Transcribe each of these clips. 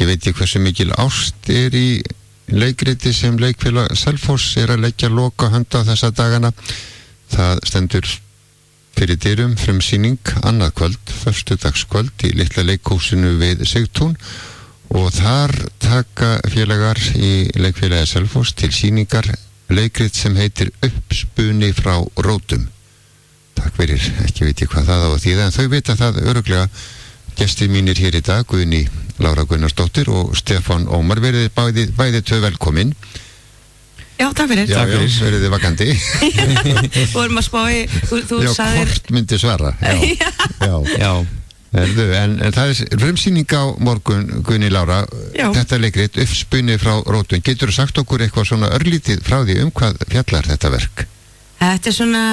ekki veit ég hversu mikil ást í leikriti sem leikfélag Selfoss að leggja loka hönd á þessa dagana. Það stendur fyrir dyrum frumsýning annað kvöld, föstudagskvöld í litla leikhúsinu við Sigtún og þar taka félagar í leikfélagi Selfoss til sýningar leikrit sem heitir Uppspuni frá rótum. Takk fyrir, ekki veit ég hvað það á að þýða, en þau vita það örugglega. Gestir mínir hér í dag, Guðný Lára Gunnarsdóttir og Stefán Ómar, verið bæði tvö velkomin. Já, takk fyrir. Já, verið þið vakandi. Vorum að spá í, þú já, sagðir... hvort myndi svara. Já. En það frumsýning á morgun, Guðný Lára, þetta leikrit, Uppspuni frá rótum. Getur þú sagt okkur eitthvað svona örlítið frá því hvað fjallar þetta verk? Þetta svona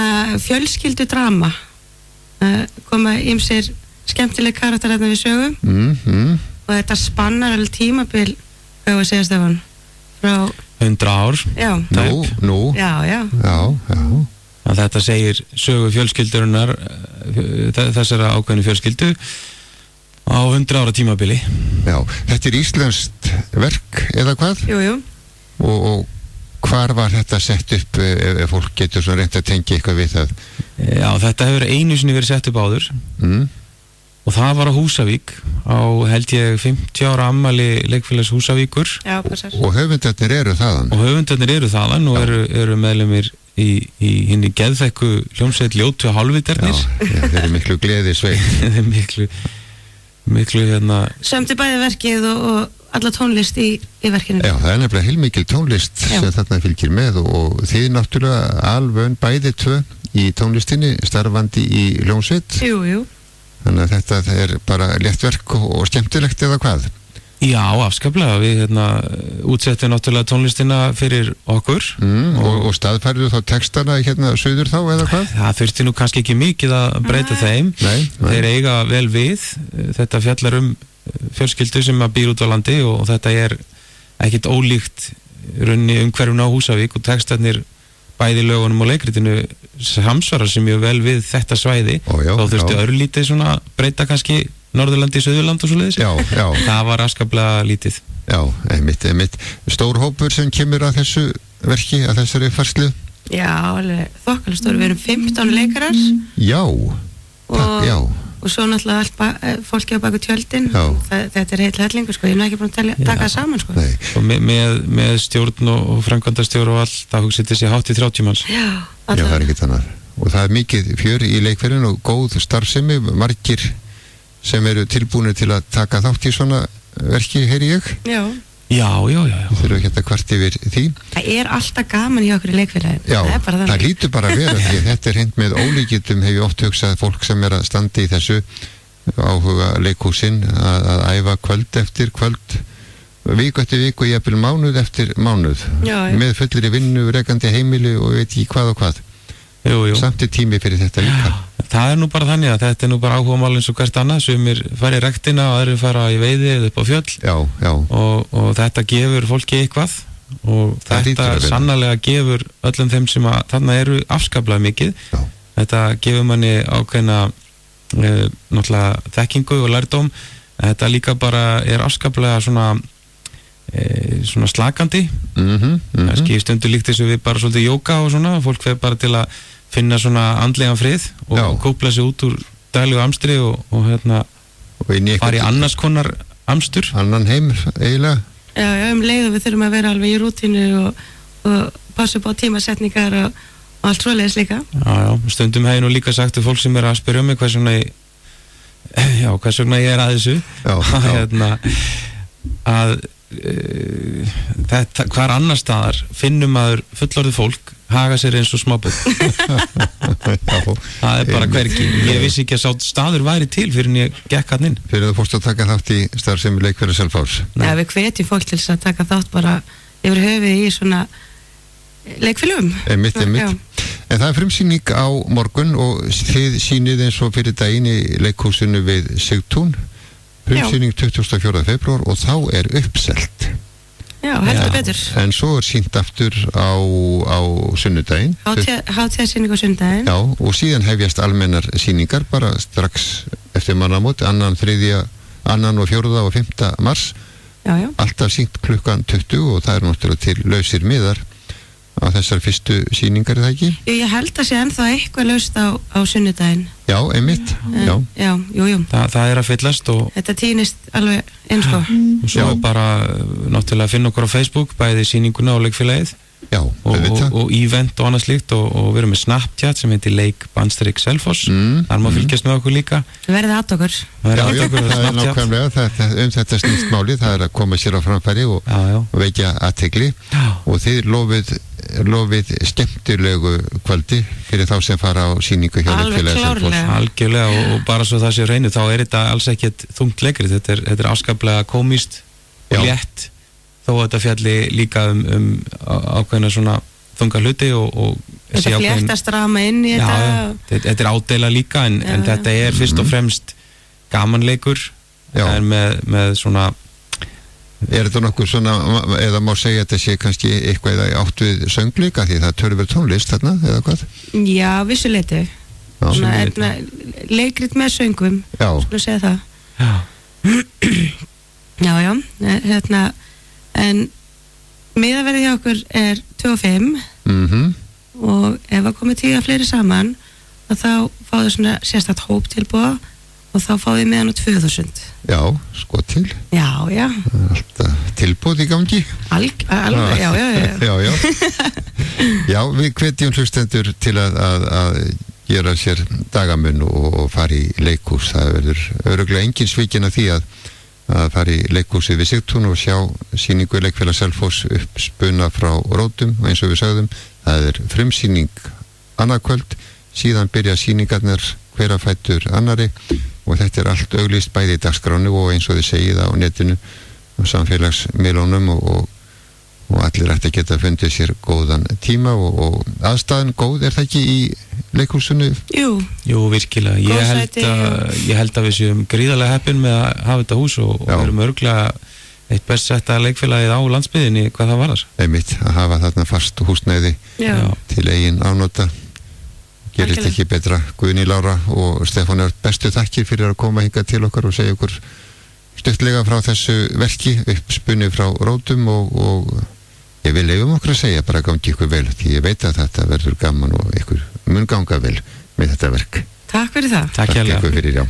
fjölskyldudrama. Koma ýmsir skemmtileg karakter við sögum. Og þetta spannar alveg tímabil, hvað var að segja Stefán? Frá 100 ár. Já. Nú. Já. Að þetta segir sögu fjölskyldurinnar, þessara ákveðnu fjölskyldu á 100 ára tímabili. Já, þetta íslenskt verk eða hvað? Jú. Og hvar var þetta sett upp ef fólk getur svona reynt að tengja eitthvað við það? Já, þetta hefur einu sinni verið sett upp áður. Og það var á Húsavík á held ég 50 ára afmæli leikfélags Húsavíkur. Já, passar. Og höfundarnir eru þaðan. Og eru meðlimir í hinni geðþekku hljómsveit Ljótu hálfviternir. Já, þeir eru miklu gleði sveit. Þeir eru miklu Sömdu bæði verkið og alla tónlist í verkinu. Já, það nefnilega heilmikil tónlist sem þarna fylgir með og þið náttúrulega alveg bæði tvö í tónlistinni starfandi í hljómsveit. Jú. Þannig að þetta er bara létt verk og skemmtilegt eða hvað? Já, afskaplega. Við útsettum náttúrulega tónlistina fyrir okkur. Og staðfærðu þá textana suður þá eða hvað? Það þurfti nú kannski ekki mikið að breyta þeim. Nei. Þeir eiga vel við. Þetta fjallar fjölskyldu sem að býr út á landi og þetta er ekkit ólíkt runni umhverfuna á Húsavík og textarnir bæði lögunum og leikritinu samsvarar sem mjög vel við þetta svæði. Þá þurfti örlítið svona breyta kannski Norðurlandi, Suðurland og svoleiðis. Já. Það var afskaplega lítið. Já, einmitt. Stór hópur sem kemur að þessu verki, að þessari færslu? Já, alveg þokkalega stór. Við erum 15 leikarar. Já. Og svo náttúrulega allt fólki á baku tjöldin. Þetta er heill hellingur, sko. Ég er ekki búin að taka það saman, sko. Nei. Og með stjórn og framkvæmdastjór og allt, það hugsið þessi hátt í 30 manns. Já, það er ekkert annað. Og það er mikið fjör í leikferðinu og góð starfsemi, margir sem eru tilbúinir til að taka þátt í svona verki, heyri ég? Já. Við þurfum ekki að kvart yfir því. Það er alltaf gaman í okkur í leikfélagi. Já, það lítur bara að vera því þetta er hreint með ólíkindum, hef ég oft hugsað fólk sem er að standa í þessu áhuga leikhúsin að æfa kvöld eftir kvöld, viku eftir viku og jafnvel mánuð eftir mánuð. Með fullri vinnu, rekandi heimili og veit ekki hvað og hvað. Samt er tími fyrir þetta líka. Það er nú bara þannig að þetta er nú bara áhugamál eins og hvert annað, sumir fara í rektina og aðrir fara í veiði eða upp á fjöll. Já. Og þetta gefur fólki eitthvað og þetta sannarlega gefur öllum þeim sem að þarna eru afskaplega mikið. Þetta gefur manni ákveðna náttúrulega þekkingu og lærdóm. Þetta líka bara er afskaplega svona slakandi. Kannski stundu líkt þessu við bara svolítið jóga og svona, fólk fer bara til að finna svona andlegan frið og kópla sig út úr daglegu amstri og fara í annars konar amstur. Annan heim eiginlega. Já, leið og við þurfum að vera alveg í rútínu og passa upp á tímasetningar og allt svoleiðis líka. Já, stundum hef ég nú líka sagt til fólk sem er að spyrja mig hvers vegna ég er að þessu. Að þetta, hvar annar staðar finnum maður fullorðið fólk haga sér eins og smábörn. Það er bara hvergi. Ég vissi ekki að sá staður væri til fyrir en ég gekk hann inn. Fyrir þú fórst að taka þátt í starfsemi leikfélags Selfoss? Já, við hvetjum fólk til að taka þátt bara yfir höfuð í svona leikfélögum. Einmitt. En það er frumsýning á morgun og þið sýnið eins og fyrir daginn í leikhúsinu við Sigtún. Frumsýning 24. febrúar og þá er uppselt. Já, heldur betur. En svo er sýnt aftur á sunnudaginn. Hátíðarsýning á sunnudaginn. Já, og síðan hefjast almennar sýningar bara strax eftir mannamót, 2., 3., 2. og 4. og 5. mars. já. alltaf sýnt klukkan 20 og það er náttúrulega til lausir miðar á þessar fyrstu sýningar, er það ekki? Ég held að sé ennþá eitthvað laust á sunnudaginn. Já, einmitt, já. Jú. Það er að fyllast og þetta týnist alveg eins og. Og svo bara náttúrulega finna okkur á Facebook, bæði sýninguna og leikfélagið. Já, og event og annað slíkt og við erum með Snapchat sem heitir leik_Selfoss. Þar má fylgjast með okkur líka. Verðið að okkur. Já, það er nákvæmlega, þetta snýst máli, það er að koma sér á framfæri og vekja athygli og þið lofið skemmtilegu kvöldi fyrir þá sem fara á sýningu hjá leikfélagi Selfoss. Algjörlega og bara svo það sé reynu, þá er þetta alls ekkert þungt leikrið, þetta er afskaplega komískt og létt. Þó að þetta fjalli líka ákveðna svona þunga hluti og þetta fléttast rama inn í þetta. Já, þetta er ádeila líka en þetta er fyrst og fremst gamanleikur en með svona. Er þetta nokkuð svona, eða má segja að þetta sé kannski eitthvað átt við söngleika því það törur verið tónlist þarna, eða hvað? Já, vissuleiti. Leikrit með söngum, svona segja það. Já, en miðaverðið hjá okkur er 2,5 og ef að komið 10 fleiri saman þá fáðu svona sérstætt hóptilboð og þá fáðu við meðan á 2.000. Já, sko til. Já. Alltaf tilboð í gangi. Alveg, já. Já, við hvetjum hlustendur til að gera sér dagamun og fara í leikhús. Það verður örugglega engin svikin að því að fara í leikhúsið við Sigtún og sjá sýningu leikfélag Selfoss uppspuna frá Rótum og eins og við sagðum, það er frumsýning annað kvöld, síðan byrja sýningarnar hver að fætur annari og þetta er allt auglýst bæði í dagskránu og eins og þið segið á netinu og samfélagsmiðlunum og allir ætti að geta fundið sér góðan tíma og aðstæðan góð, er það ekki í leikhúsinu? Jú, virkilega. Ég held að við séum gríðarlega heppin með að hafa þetta hús og við erum örgulega eitt best setta leikfélagið á landsbyggðinni hvað það varðar. Einmitt, að hafa þarna fast húsnæði til eigin afnota. Gerist ekki betra. Guðný Lára og Stefán Örn, bestu þakkir fyrir að koma hingað til okkar og segja okkur stuttlega frá þessu verki, uppspunni frá Rótum og ég vil leyfum okkur að segja bara gangi ykkur vel því ég veit að þetta verður gaman og ykkur mun ganga vel með þetta verk. Takk fyrir það. Takk ykkur fyrir, já.